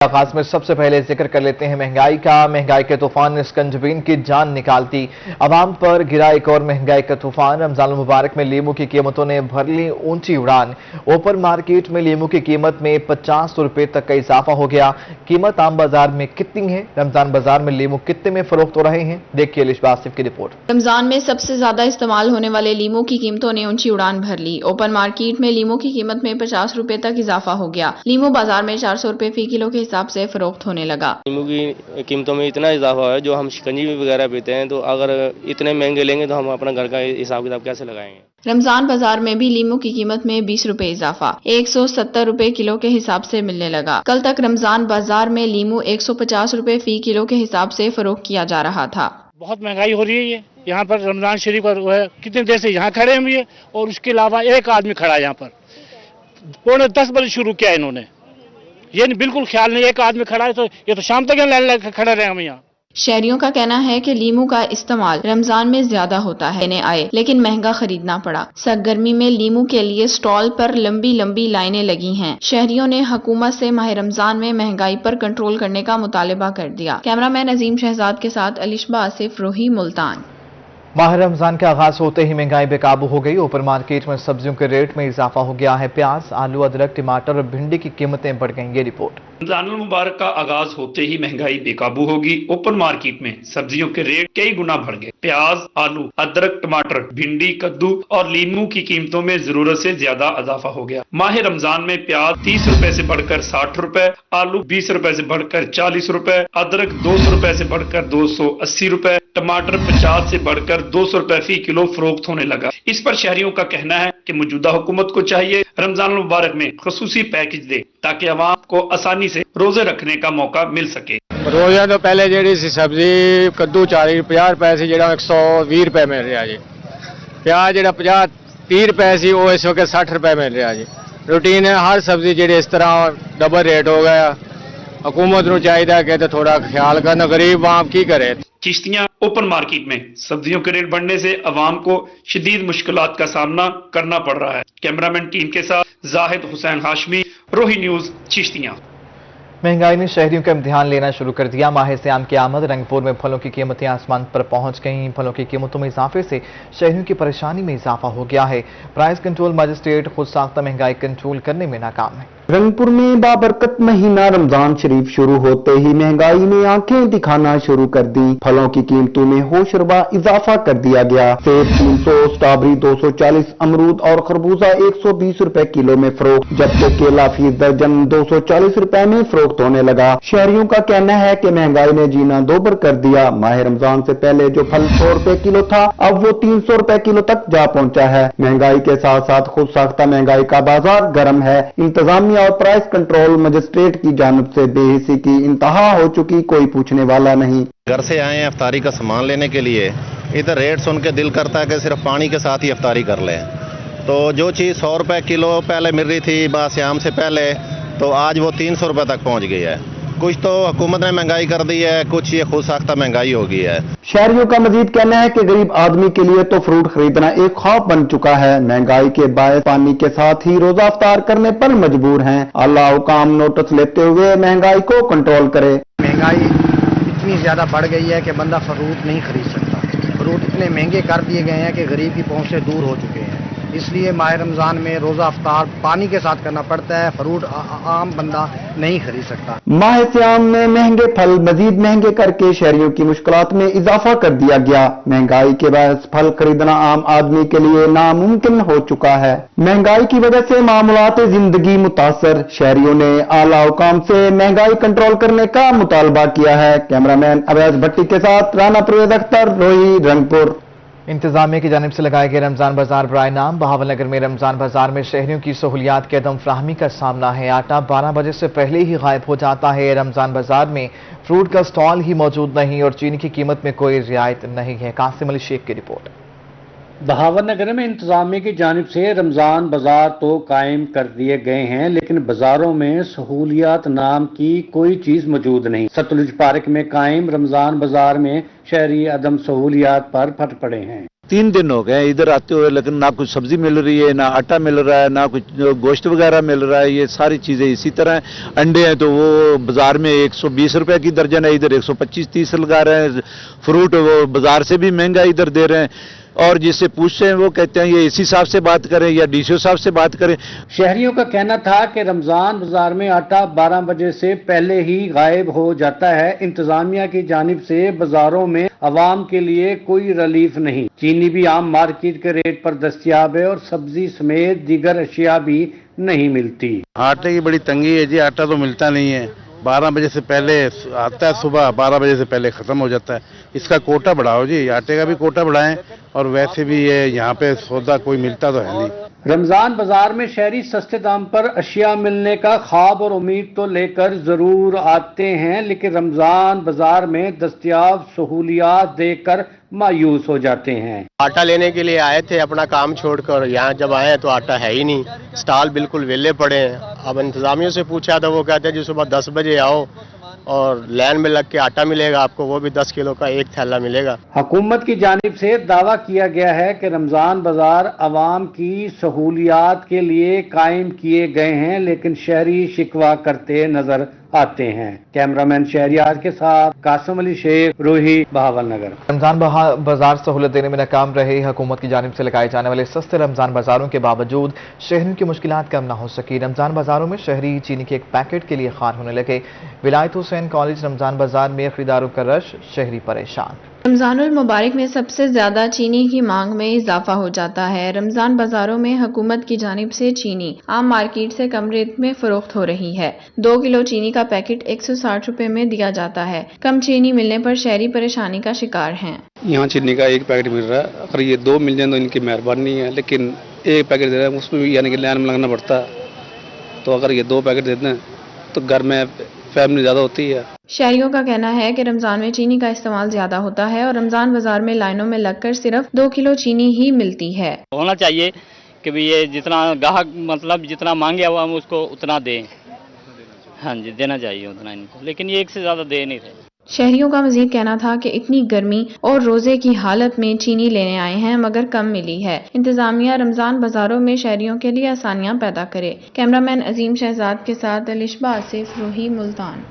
आगाज में सबसे पहले जिक्र कर लेते हैं महंगाई का। महंगाई के तूफान ने स्कंजबीन की जान निकालती अवाम पर गिरा एक और महंगाई का तूफान। रमजान मुबारक में लीमू की कीमतों ने भर ली ऊंची उड़ान। ओपन मार्केट में लीमू की कीमत में 50 रुपए तक का इजाफा हो गया। कीमत आम बाजार में कितनी है? रमजान बाजार में लीमू कितने में फरोख्त हो रहे हैं? देखिए अलिशा आसिफ की रिपोर्ट। रमजान में सबसे ज्यादा इस्तेमाल होने वाले लीमू की कीमतों ने ऊंची उड़ान भर ली। ओपन मार्केट में लीमू की कीमत में 50 रुपए तक इजाफा हो गया। लीमू बाजार में 400 रुपए फी किलो के हिसाब से फरोख्त होने लगा। नींबू की कीमतों में इतना इजाफा है, जो हम शिकंजी वगैरह पीते हैं, तो अगर इतने महंगे लेंगे तो हम अपना घर का हिसाब किताब कैसे लगाएंगे। रमजान बाजार में भी लीमू की कीमत में 20 रुपए इजाफा 170 रुपए किलो के हिसाब से मिलने लगा। कल तक रमजान बाजार में लीमू 150 रुपए फी किलो के हिसाब से फरोख्त किया जा रहा था। बहुत महंगाई हो रही है। ये यहाँ पर रमजान शरीफ पर कितने देर से यहाँ खड़े हुए, और उसके अलावा एक आदमी खड़ा है यहाँ पर। 9:45 बजे शुरू किया इन्होंने, ये बिल्कुल ख्याल नहीं, एक आदमी खड़ा है तो ये तो शाम तक लाइन लगा खड़े रहे हम यहाँ। शहरियों का कहना है कि लीमू का इस्तेमाल रमजान में ज्यादा होता है, लेने आए लेकिन महंगा खरीदना पड़ा। सरगर्मी में लीमू के लिए स्टॉल पर लंबी लंबी लाइनें लगी हैं। शहरियों ने हुकूमत से माह रमजान में महंगाई पर कंट्रोल करने का मुतालबा कर दिया। कैमरामैन अजीम शहजाद के साथ अलिशा आसिफ, रोही, मुल्तान। माह रमजान का आगाज होते ही महंगाई बेकाबू हो गई। ओपन मार्केट में सब्जियों के रेट में इजाफा हो गया है। प्याज, आलू, अदरक, टमाटर और भिंडी की कीमतें बढ़ गई। ये रिपोर्ट। रमजान मुबारक का आगाज होते ही महंगाई बेकाबू होगी। ओपन मार्केट में सब्जियों के रेट कई गुना बढ़ गए। प्याज, आलू, अदरक, टमाटर, भिंडी, कद्दू और लीमू की कीमतों में जरूरत से ज्यादा इजाफा हो गया। माह रमजान में प्याज 30 रुपए से बढ़कर 60 रुपए, आलू 20 रुपए से बढ़कर 40 रुपए, अदरक 200 रुपए से बढ़कर 280 रुपए, टमाटर 50 से बढ़कर 200 रुपए फी किलो फरोख्त होने लगा। इस पर शहरियों का कहना है कि मौजूदा हुकूमत को चाहिए रमजान मुबारक में खसूसी पैकेज दे, ताकि आवाम को आसानी से रोजे रखने का मौका मिल सके। रोजा तो पहले जी सब्जी कद्दू 50 रुपए से 120 रुपए मिल रहा जी। प्याज 30 रुपए से वो इस वक्त 60 रुपए मिल रहा जी। रूटीन है हर सब्जी जी इस तरह डबल रेट हो गया। हुकूमत को चाहिए कि थोड़ा ख्याल करना, गरीब आम की करे। चिश्तियां ओपन मार्केट में सब्जियों के रेट बढ़ने से अवाम को शदीद मुश्किलात का सामना करना पड़ रहा है। कैमरामैन टीम के साथ जाहिद हुसैन हाशमी, रोही न्यूज, चिश्तियां। महंगाई ने शहरियों का इम्तिहान लेना शुरू कर दिया। माह सियाम की आमद, रंगपुर में फलों की कीमतें आसमान पर पहुंच गईं। फलों की कीमतों में इजाफे से शहरियों की परेशानी में इजाफा हो गया है। प्राइस कंट्रोल मजिस्ट्रेट खुद साख्ता महंगाई कंट्रोल करने में नाकाम है। रंगपुर में बाबरकत महीना रमजान शरीफ शुरू होते ही महंगाई ने आंखें दिखाना शुरू कर दी। फलों की कीमतों में होशरुबा इजाफा कर दिया गया। सेब 300, स्ट्रॉबेरी 240, अमरूद और खरबूजा 120 रुपए किलो में फरोख्त, जबकि केला फीस दर्जन 240 रुपए में फरोख्त होने लगा। शहरियों का कहना है कि महंगाई ने जीना दोबर कर दिया। माह रमजान से पहले जो फल 100 रुपए किलो था, अब वो 300 रुपए किलो तक जा पहुंचा है। महंगाई के साथ साथ खुद साख्ता महंगाई का बाजार गर्म है। इंतजामिया और प्राइस कंट्रोल मजिस्ट्रेट की जानिब से बेहिसी की इंतहा हो चुकी, कोई पूछने वाला नहीं। घर से आए हैं अफ्तारी का सामान लेने के लिए, इधर रेट सुन के दिल करता है कि सिर्फ पानी के साथ ही अफ्तारी कर लें। तो जो चीज़ 100 रुपए किलो पहले मिल रही थी बासियाम से पहले, तो आज वो 300 रुपए तक पहुंच गई है। कुछ तो हुकूमत ने महंगाई कर दी है, कुछ ये खुद साख्ता महंगाई हो गई है। शहरियों का मजीद कहना है कि गरीब आदमी के लिए तो फ्रूट खरीदना एक खौफ बन चुका है। महंगाई के बायस पानी के साथ ही रोजा अफ्तार करने पर मजबूर हैं। आला हुकाम नोटिस लेते हुए महंगाई को कंट्रोल करे। महंगाई इतनी ज्यादा बढ़ गई है कि बंदा फ्रूट नहीं खरीद सकता। फ्रूट इतने महंगे कर दिए गए हैं कि गरीब की पहुंच से दूर हो चुके हैं। इसलिए माह रमजान में रोजा अफ्तार पानी के साथ करना पड़ता है। फ्रूट आम बंदा नहीं खरीद सकता। माह सियाम में महंगे फल मजीद महंगे करके शहरियों की मुश्किलात में इजाफा कर दिया गया। महंगाई के बायस फल खरीदना आम आदमी के लिए नामुमकिन हो चुका है। महंगाई की वजह से मामूलात जिंदगी मुतासर। शहरियों ने आला हुकाम से महंगाई कंट्रोल करने का मुतालबा किया है। कैमरामैन अवैज भट्टी के साथ राना परवेज अख्तर, रोही, रंगपुर। इंतजामिया की जानिब से लगाए गए रमजान बाजार बराए नाम। बहावलनगर में रमजान बाजार में शहरियों की सहूलियात के अदम फ्राहमी का सामना है। आटा 12 बजे से पहले ही गायब हो जाता है। रमजान बाजार में फ्रूट का स्टॉल ही मौजूद नहीं और चीनी की कीमत में कोई रियायत नहीं है। कासिम अली शेख की रिपोर्ट। बहावलनगर में इंतजामिया की जानिब से रमजान बाजार तो कायम कर दिए गए हैं, लेकिन बाजारों में सहूलियात नाम की कोई चीज मौजूद नहीं। सतलुज पार्क में कायम रमजान बाजार में शहरी अदम सहूलियात पर फट पड़े हैं। 3 दिन हो गए इधर आते हुए, लेकिन ना कुछ सब्जी मिल रही है, ना आटा मिल रहा है, ना कुछ गोश्त वगैरह मिल रहा है। ये सारी चीज़ें इसी तरह। अंडे हैं तो वो बाजार में 120 रुपए की दर्जन है, इधर 125-30 लगा रहे हैं। फ्रूट वो बाजार से भी महंगा इधर दे रहे हैं, और जिससे पूछते हैं वो कहते हैं ये इसी साहब से बात करें या डीसीओ साहब से बात करें। शहरियों का कहना था कि रमजान बाजार में आटा 12 बजे से पहले ही गायब हो जाता है। इंतजामिया की जानिब से बाजारों में आवाम के लिए कोई रिलीफ नहीं। चीनी भी आम मार्केट के रेट पर दस्तयाब है और सब्जी समेत दीगर अशिया भी नहीं मिलती। आटे की बड़ी तंगी है जी, आटा तो मिलता नहीं है। 12 बजे से पहले आता है, सुबह 12 बजे से पहले ख़त्म हो जाता है। इसका कोटा बढ़ाओ जी, आटे का भी कोटा बढ़ाएं, और वैसे भी ये यहाँ पे सौदा कोई मिलता तो है नहीं। रमजान बाजार में शहरी सस्ते दाम पर अशिया मिलने का ख्वाब और उम्मीद तो लेकर जरूर आते हैं, लेकिन रमजान बाजार में दस्तयाब सहूलियात देखकर मायूस हो जाते हैं। आटा लेने के लिए आए थे अपना काम छोड़कर, यहाँ जब आए तो आटा है ही नहीं, स्टॉल बिल्कुल वेले पड़े हैं। अब इंतजामियों से पूछा तो वो कहते हैं जी सुबह 10 बजे आओ और लाइन में लग के आटा मिलेगा आपको, वो भी 10 किलो का एक थैला मिलेगा। हुकूमत की जानिब से दावा किया गया है कि रमजान बाजार अवाम की सहूलियात के लिए कायम किए गए हैं, लेकिन शहरी शिकवा करते नजर आते हैं। कैमरामैन शहरियार के साथ कासिम अली शेख, रूही, बहावलनगर। रमजान बाजार सहूलत देने में नाकाम रहे। हुकूमत की जानिब से लगाए जाने वाले सस्ते रमजान बाजारों के बावजूद शहरियों की मुश्किलात कम न हो सकी। रमजान बाजारों में शहरी चीनी के एक पैकेट के लिए खार होने लगे। विलायत हुसैन कॉलेज रमजान बाजार में खरीदारों का रश, शहरी परेशान। रमजानुल मुबारक में सबसे ज्यादा चीनी की मांग में इजाफा हो जाता है। रमजान बाजारों में हुकूमत की जानिब से चीनी आम मार्केट से कम रेट में फरोख्त हो रही है। 2 किलो चीनी का पैकेट 160 रुपए में दिया जाता है। कम चीनी मिलने पर शहरी परेशानी का शिकार हैं। यहाँ चीनी का एक पैकेट मिल रहा है, अगर ये 2 मिल जाए तो इनकी मेहरबानी है, लेकिन एक पैकेट दे रहे हैं उसमें भी यानी कि लाइन में लगना पड़ता है। तो अगर ये 2 पैकेट देते हैं तो घर में फैमिली ज्यादा होती है। शहरियों का कहना है कि रमजान में चीनी का इस्तेमाल ज्यादा होता है और रमजान बाजार में लाइनों में लगकर सिर्फ 2 किलो चीनी ही मिलती है। होना चाहिए कि भी ये जितना ग्राहक मतलब जितना मांगे हुआ हम उसको उतना दें। हाँ जी, देना चाहिए उतना इनको, लेकिन ये एक से ज्यादा दे नहीं रहे। शहरियों का मजीद कहना था कि इतनी गर्मी और रोजे की हालत में चीनी लेने आए हैं मगर कम मिली है। इंतजामिया रमजान बाजारों में शहरियों के लिए आसानियां पैदा करे। कैमरामैन अजीम शहजाद के साथ अलिशबा आसिफ, रूही, मुल्तान।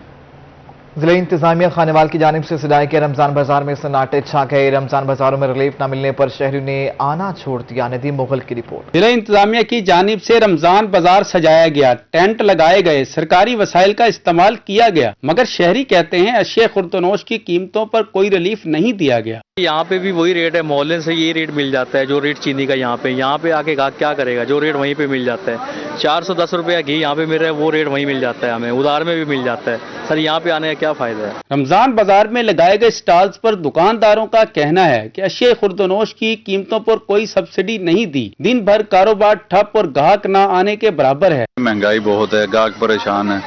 जिले इंतजामिया खानेवाल की जानिब से सदाए के रमजान बाजार में सन्नाटे छा गए। रमजान बाजारों में रिलीफ न मिलने पर शहरियों ने आना छोड़ दिया। नदीम मुगल की रिपोर्ट। जिला इंतजामिया की जानिब से रमजान बाजार सजाया गया, टेंट लगाए गए, सरकारी वसाइल का इस्तेमाल किया गया, मगर शहरी कहते हैं अशिया खुर्दनोश की कीमतों पर कोई रिलीफ नहीं दिया गया। यहाँ पे भी वही रेट है, मोहल्ले से ये रेट मिल जाता है जो रेट चीनी का यहाँ पे आके क्या करेगा, जो रेट वहीं पे मिल जाता है। 410 रुपया घी यहाँ पे मिल रहा है, वो रेट वहीं मिल जाता है, हमें उधार में भी मिल जाता है। सर यहाँ पे आने का क्या फायदा है। रमजान बाजार में लगाए गए स्टॉल्स पर दुकानदारों का कहना है कि अशिया खुर्दनोश की कीमतों पर कोई सब्सिडी नहीं दी। दिन भर कारोबार ठप और ग्राहक न आने के बराबर है। महंगाई बहुत है, ग्राहक परेशान है।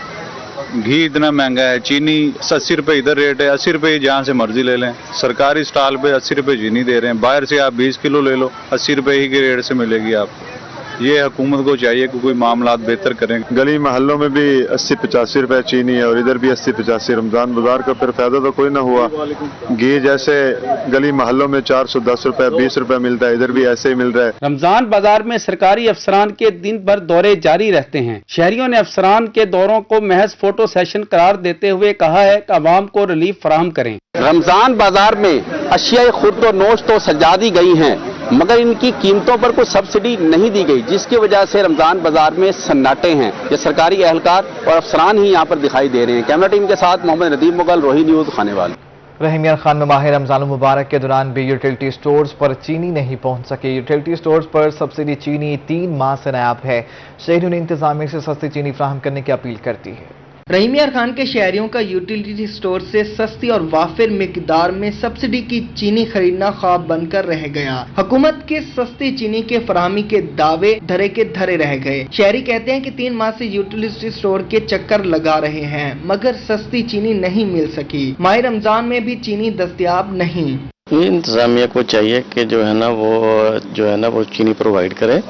घी इतना महंगा है, चीनी 80 रुपए इधर रेट है, 80 रुपए जहाँ से मर्जी ले लें। सरकारी स्टॉल पे 80 रुपए चीनी दे रहे हैं, बाहर से आप 20 किलो ले लो, 80 रुपए ही के रेट से मिलेगी आपको। ये हुकूमत को चाहिए कि कोई मामला बेहतर करें। गली महल्लों में भी 80-85 रुपए चीनी है और इधर भी 80-85। रमजान बाजार का फिर फायदा तो कोई ना हुआ। घी जैसे गली महल्लों में 410 रुपए 20 रुपए मिलता है, इधर भी ऐसे ही मिल रहा है। रमजान बाजार में सरकारी अफसरान के दिन भर दौरे जारी रहते हैं। शहरियों ने अफसरान के दौरों को महज फोटो सेशन करार देते हुए कहा है कि आवाम को रिलीफ फराहम करें। रमजान बाजार में अशिया खुर्दनोश तो सजा दी गई हैं, मगर इनकी कीमतों पर कोई सब्सिडी नहीं दी गई, जिसकी वजह से रमजान बाजार में सन्नाटे हैं। ये सरकारी एहलकार और अफसरान ही यहाँ पर दिखाई दे रहे हैं। कैमरा टीम के साथ मोहम्मद नदीम मुगल, रोही न्यूज, खानेवाल। रहीमिया खान में माह रमजान मुबारक के दौरान भी यूटिलिटी स्टोर्स पर चीनी नहीं पहुंच सके। यूटिलिटी स्टोर्स पर सब्सिडी चीनी 3 माह से नायाब है। शहरियों ने इंतजामिया से सस्ती चीनी फराहम करने की अपील करती है। रहीमिया खान के शहरियों का यूटिलिटी स्टोर से सस्ती और वाफिर मिकदार में सब्सिडी की चीनी खरीदना ख्वाब बनकर रह गया। हुकूमत के सस्ती चीनी के फराहमी के दावे धरे के धरे रह गए। शहरी कहते हैं कि 3 माह से यूटिलिटी स्टोर के चक्कर लगा रहे हैं, मगर सस्ती चीनी नहीं मिल सकी। माह रमजान में भी चीनी दस्तयाब नहीं। इंतजामिया को चाहिए कि जो है ना वो चीनी प्रोवाइड करे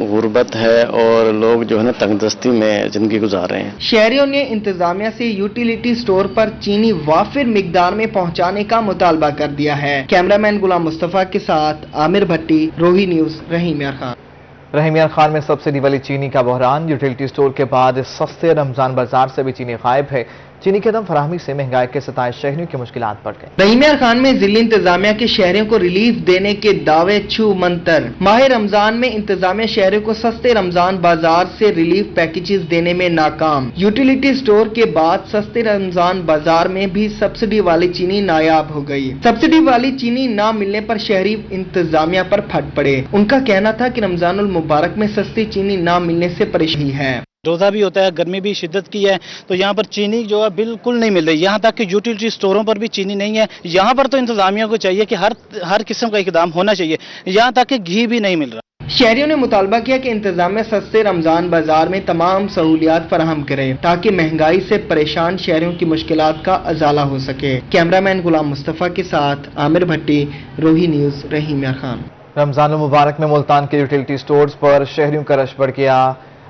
गुर्बत है और लोग जो है ना तंगदस्ती में ज़िंदगी गुजार रहे हैं। शहरियों ने इंतजामिया से यूटिलिटी स्टोर पर चीनी वाफिर मिकदार में पहुंचाने का मुतालबा कर दिया है। कैमरामैन गुलाम मुस्तफा के साथ आमिर भट्टी, रोही न्यूज, रहीम यार खान। रहीम यार खान में सब्सिडी वाली चीनी का बहरान, यूटिलिटी स्टोर के बाद सस्ते रमजान बाजार से भी चीनी गायब है। चीनी के दम फराहमी से महंगाई के सताए शहरियों की मुश्किलात बढ़ गई। रहीम यार खान में जिला इंतजामिया के शहरियों को रिलीफ देने के दावे छू मंतर। माह रमजान में इंतजामिया शहरियों को सस्ते रमजान बाजार से रिलीफ पैकेजेस देने में नाकाम। यूटिलिटी स्टोर के बाद सस्ते रमजान बाजार में भी सब्सिडी वाली चीनी नायाब हो गई। सब्सिडी वाली चीनी न मिलने पर शहरी इंतजामिया पर फट पड़े। उनका कहना था कि रमजानुल मुबारक में सस्ती चीनी न मिलने से परेशानी है। रोज़ा भी होता है, गर्मी भी शिद्दत की है, तो यहाँ पर चीनी जो है बिल्कुल नहीं मिल रही। यहाँ तक कि यूटिलिटी स्टोरों पर भी चीनी नहीं है। यहाँ पर तो इंतजामिया को चाहिए कि हर किस्म का इकदाम होना चाहिए। यहाँ तक कि घी भी नहीं मिल रहा। शहरियों ने मुतालबा किया कि इंतजामिया सस्ते रमजान बाजार में तमाम सहूलियात फराहम करे ताकि महंगाई से परेशान शहरियों की मुश्किलात का अजाला हो सके। कैमरामैन गुलाम मुस्तफा के साथ आमिर भट्टी, रोही न्यूज, रहीम यार खान। रमजान मुबारक में मुल्तान के यूटिलिटी स्टोर्स पर शहरियों का रश बढ़ गया।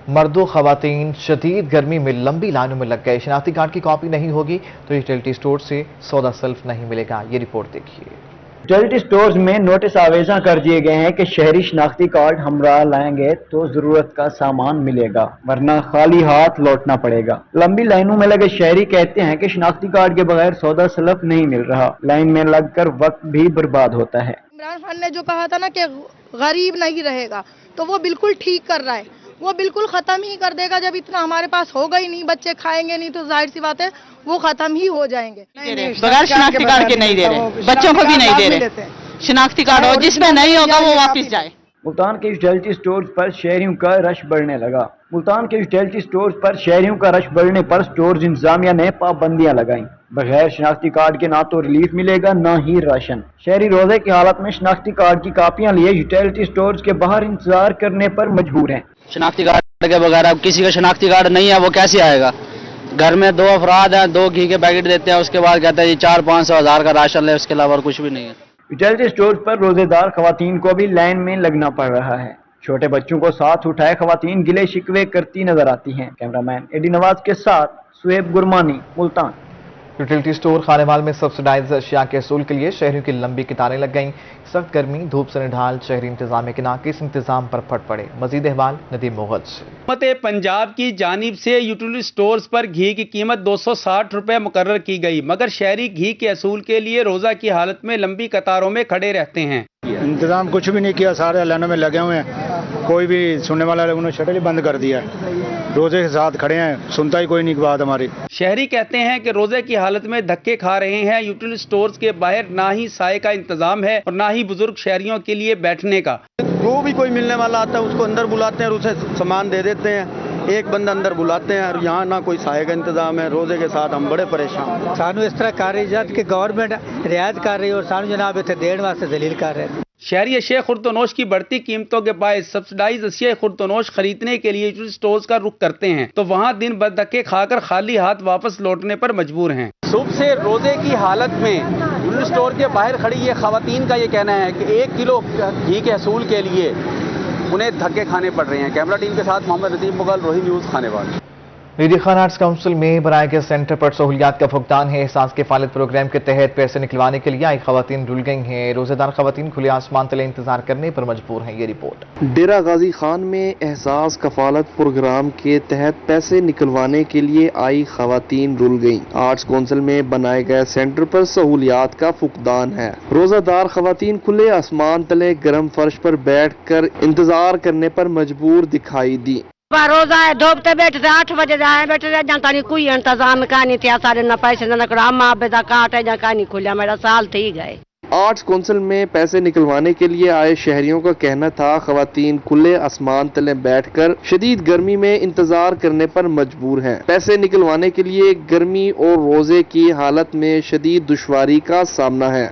मर्दों खवातीन शदीद गर्मी में लंबी लाइनों में लग गए। शनाख्ती कार्ड की कॉपी नहीं होगी तो यूटिलिटी स्टोर से सौदा सेल्फ नहीं मिलेगा। ये रिपोर्ट देखिए। यूटिलिटी स्टोर्स में नोटिस आवेजा कर दिए गए हैं कि शहरी शनाख्ती कार्ड हमरा लाएंगे तो जरूरत का सामान मिलेगा, वरना खाली हाथ लौटना पड़ेगा। लंबी लाइनों में लगे शहरी कहते हैं कि शनाख्ती कार्ड के बगैर सौदा सलफ नहीं मिल रहा। लाइन में लगकर वक्त भी बर्बाद होता है। इमरान खान ने जो कहा था ना कि गरीब नहीं रहेगा, तो वो बिल्कुल ठीक कर रहा है। वो बिल्कुल खत्म ही कर देगा। जब इतना हमारे पास होगा ही नहीं, बच्चे खाएंगे नहीं, तो जाहिर सी बात है वो खत्म ही हो जाएंगे। बगैर शनाख्ती कार्ड के नहीं दे रहे, बच्चों को भी नहीं दे रहे। शनाख्ती कार्ड हो, जिसमें नहीं होगा वो वापस जाए। मुल्तान के यूटिलिटी स्टोर्स पर शहरियों का रश बढ़ने लगा। मुल्तान के यूटिलिटी स्टोर्स पर शहरियों का रश बढ़ने पर स्टोर्स इंतजामिया ने पाबंदियां लगाई। बगैर शनाख्ती कार्ड के ना तो रिलीफ मिलेगा ना ही राशन। शहरी रोजे की हालत में शनाख्ती कार्ड की कापियां लिए यूटिलिटी स्टोर्स के बाहर इंतजार करने पर मजबूर हैं। शनाख्ती कार्ड के बगैर अब किसी का शनाख्ती कार्ड नहीं है, वो कैसे आएगा? घर में 2 अफराद हैं, 2 घी के पैकेट देते हैं, उसके बाद कहते हैं जी 400-500 हज़ार का राशन ले, उसके अलावा और कुछ भी नहीं है। यूटिलिटी स्टोर्स पर रोजेदार खवातीन को भी लाइन में लगना पड़ रहा है। छोटे बच्चों को साथ उठाए खवातीन गिले शिकवे करती नजर आती हैं। कैमरामैन एडी नवाज के साथ सुहेब गुरमानी, मुल्तान। यूटिलिटी स्टोर खानेमाल में सब्सिडाइज अशिया के असूल के लिए शहरियों की लंबी कतारें लग गईं। सख्त गर्मी, धूप से निढाल शहरी इंतजामिया के नाकिस इंतजाम पर फट पड़े। मजीद अहवाल नदीम मुगल से। हुकूमत पंजाब की जानिब से यूटिलिटी स्टोर्स पर घी की कीमत 260 रुपए मुकर्रर की गई, मगर शहरी घी के असूल के लिए रोजा की हालत में लंबी कतारों में खड़े रहते हैं। इंतजाम कुछ भी नहीं किया, सारे लाइनों में लगे हुए हैं। कोई भी सुनने वाला उन्होंने शटल ही बंद कर दिया। रोजे के साथ खड़े हैं, सुनता ही कोई नहीं बात हमारी। शहरी कहते हैं कि रोजे की हालत में धक्के खा रहे हैं। यूटिलिटी स्टोर्स के बाहर ना ही साए का इंतजाम है और ना ही बुजुर्ग शहरियों के लिए बैठने का। जो भी कोई मिलने वाला आता है उसको अंदर बुलाते हैं और उसे सामान दे देते हैं। एक बंदा अंदर बुलाते हैं और यहाँ ना कोई साए का इंतजाम है। रोजे के साथ हम बड़े परेशान। सानू इस तरह कर रही है कि गवर्नमेंट रियायत कर रही है और सानू जनाब इतने देने वास्ते दलील कर रहे हैं। शहरी अशिया खुर्दनोश की बढ़ती कीमतों के बायस सब्सिडाइज अशिया खुर्दनोश खरीदने के लिए यूटिलिटी स्टोर्स का रुख करते हैं, तो वहाँ दिन भर धक्के खाकर खाली हाथ वापस लौटने पर मजबूर हैं। सुबह से रोजे की हालत में यूटिलिटी स्टोर के बाहर खड़ी ये खवातीन का ये कहना है कि 1 किलो घी के असूल के लिए उन्हें धक्के खाने पड़ रहे हैं। कैमरा टीम के साथ मोहम्मद नदीम मुगल, रोही news, Khanewal. Needy Khan arts council में बनाए गए सेंटर पर सहूलियात का भुगतान है। एहसास किफालत प्रोग्राम के तहत पैसे निकलवाने के लिए आई खवातीन रुल गई हैं। रोजेदार खवातीन खुले आसमान तले इंतजार करने पर मजबूर हैं। ये रिपोर्ट। डेरा गाजी खान में एहसास कफालत प्रोग्राम के तहत पैसे निकलवाने के लिए आई खवातीन रुल गईं। आर्ट्स काउंसिल में बनाए गए सेंटर पर सहूलियात का फुकदान है। रोजादार खवातीन खुले आसमान तले गर्म फर्श पर बैठ कर इंतजार करने पर मजबूर दिखाई दी। रोजा है धोपते बैठे थे 8 बजे जाए बैठे थे जानता नहीं कोई इंतजाम का नहीं था। सारे न पैसे न माँ बेटा काटे जा का नहीं खुला, मेरा साल थी गए। आर्ट्स काउंसिल में पैसे निकलवाने के लिए आए शहरियों का कहना था खवातीन खुले आसमान तले बैठकर शदीद गर्मी में इंतजार करने पर मजबूर हैं। पैसे निकलवाने के लिए गर्मी और रोजे की हालत में शदीद दुश्वारी का सामना है।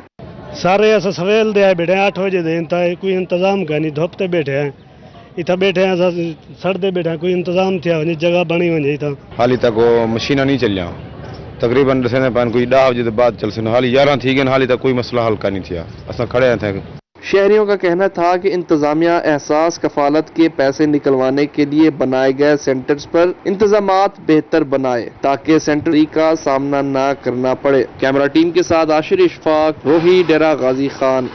सारे ऐसा सवेल दे बैठे 8 बजे देता है, कोई इंतजाम का नहीं, धोपते बैठे हैं, इतना बैठे हैं, सड़ते बैठे हैं, कोई इंतजाम थिया जगह बनी वही था। हाली तक वो मशीना नहीं चलिया, तकरीबन कोई 10 बजे बाद चल सन। हाली 11 थी गए, हाली तक कोई मसला हल का नहीं थिया। असां खड़े थे شہریوں کا کہنا تھا کہ انتظامیہ احساس کفالت کے پیسے نکلوانے کے لیے بنائے گئے سینٹرز پر انتظامات بہتر بنائے تاکہ سینٹر کا سامنا نہ کرنا پڑے۔ کیمرہ ٹیم کے ساتھ عاشر اشفاق، روہی، ڈیرہ غازی خان۔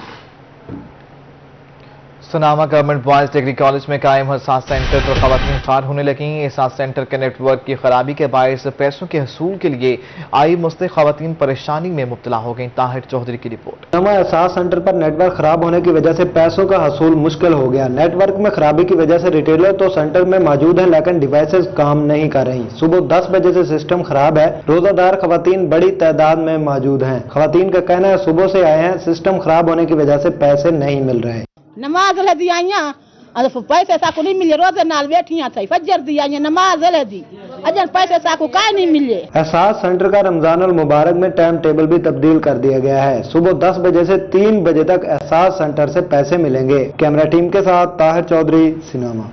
سناما گورنمنٹ بوائز ڈگری کالج میں قائم حساس سینٹر پر خواتین خوار ہونے لگیں۔ حساس سینٹر کے نیٹ ورک کی خرابی کے باعث پیسوں کے حصول کے لیے آئی مستحق خواتین پریشانی میں مبتلا ہو گئیں۔ طاہر چودھری کی رپورٹ۔ سناما احساس سینٹر پر نیٹ ورک خراب ہونے کی وجہ سے پیسوں کا حصول مشکل ہو گیا۔ نیٹ ورک میں خرابی کی وجہ سے ریٹیلر تو سینٹر میں موجود ہیں لیکن ڈیوائسز کام نہیں کر رہی۔ صبح 10 بجے سے سسٹم خراب ہے۔ روزہ دار خواتین بڑی تعداد میں موجود ہیں۔ خواتین کا کہنا ہے صبح سے آئے ہیں، سسٹم خراب ہونے کی وجہ سے پیسے نہیں مل رہے۔ نماز لدی آئیاں پیسے ساکو نہیں ملے، روزے نال بیٹھیاں تھا فجر دی آئیاں نماز لدی اجن پیسے ساکو کا نہیں ملے۔ احساس سینٹر کا رمضان المبارک میں ٹائم ٹیبل بھی تبدیل کر دیا گیا ہے۔ صبح 10 بجے سے 3 بجے تک احساس سینٹر سے پیسے ملیں گے۔ کیمرہ ٹیم کے ساتھ طاہر چودھری، سناما۔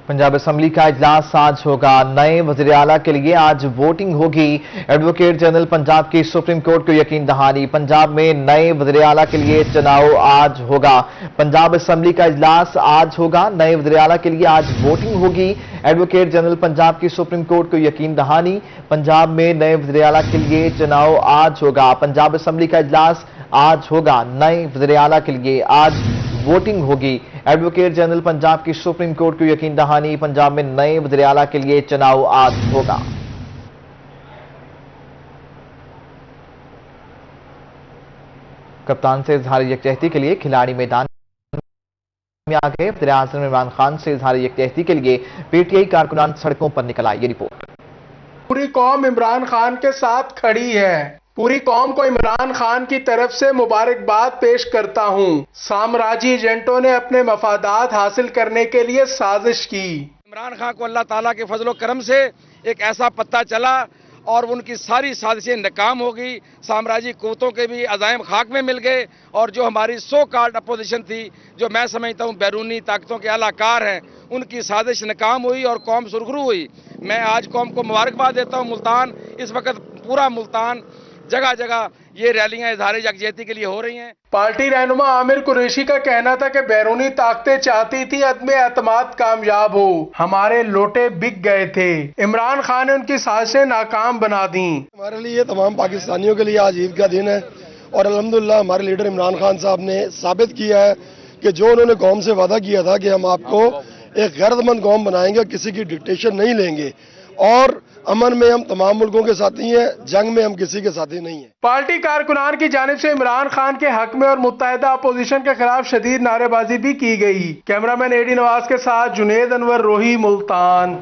پنجاب اسمبلی کا اجلاس آج ہوگا۔ نئے وزیر اعلیٰ کے لیے آج ووٹنگ ہوگی۔ ایڈوکیٹ جنرل پنجاب کی سپریم کورٹ کو یقین دہانی۔ پنجاب میں نئے وزیر اعلیٰ کے لیے چناؤ آج ہوگا۔ پنجاب اسمبلی کا اجلاس آج ہوگا۔ نئے وزیر اعلیٰ کے لیے آج ووٹنگ ہوگی۔ ایڈوکیٹ جنرل پنجاب کی سپریم کورٹ کو یقین دہانی۔ پنجاب میں نئے وزیر اعلیٰ کے لیے چناؤ آج ہوگا۔ پنجاب اسمبلی کا اجلاس آج ہوگا۔ نئے وزیر اعلیٰ کے لیے آج ووٹنگ ہوگی۔ ایڈوکیٹ جنرل پنجاب کی سپریم کورٹ کو یقین دہانی۔ پنجاب میں نئے وزیر اعلیٰ کے لیے چناؤ آج ہوگا۔ کپتان سے اظہار یکجہتی کے لیے کھلاڑی میدان میں آ گئے۔ وزیر اعظم عمران خان سے اظہار یکجہتی کے لیے پی ٹی آئی کارکنان سڑکوں پر نکل آئے۔ یہ رپورٹ۔ پوری قوم عمران خان کے ساتھ کھڑی ہے۔ پوری قوم کو عمران خان کی طرف سے مبارکباد پیش کرتا ہوں۔ سامراجی ایجنٹوں نے اپنے مفادات حاصل کرنے کے لیے سازش کی۔ عمران خان کو اللہ تعالیٰ کے فضل و کرم سے ایک ایسا پتہ چلا اور ان کی ساری سازشیں ناکام ہو گئی۔ سامراجی قوتوں کے بھی عزائم خاک میں مل گئے اور جو ہماری سو کارڈ اپوزیشن تھی، جو میں سمجھتا ہوں بیرونی طاقتوں کے اعلیٰ کار ہیں، ان کی سازش ناکام ہوئی اور قوم سرخرو ہوئی۔ میں آج قوم کو مبارکباد دیتا ہوں۔ ملتان اس وقت پورا ملتان جگہ جگہ یہ ریلیاں اظہار یکجہتی کے لیے ہو رہی ہیں۔ پارٹی رہنما عامر قریشی کا کہنا تھا کہ بیرونی طاقتیں چاہتی تھی عدم اعتماد کامیاب ہو، ہمارے لوٹے بک گئے تھے، عمران خان نے ان کی سازشیں ناکام بنا دیں۔ ہمارے لیے تمام پاکستانیوں کے لیے آج عید کا دن ہے اور الحمدللہ ہمارے لیڈر عمران خان صاحب نے ثابت کیا ہے کہ جو انہوں نے قوم سے وعدہ کیا تھا کہ ہم آپ کو ایک غیرت مند قوم بنائیں گے، کسی کی ڈکٹیشن نہیں لیں گے اور امن میں ہم تمام ملکوں کے ساتھی ہیں، جنگ میں ہم کسی کے ساتھی نہیں ہیں۔ پارٹی کارکنان کی جانب سے عمران خان کے حق میں اور متحدہ اپوزیشن کے خلاف شدید نعرے بازی بھی کی گئی۔ کیمرہ مین اے ڈی نواز کے ساتھ جنید انور، روہی، ملتان۔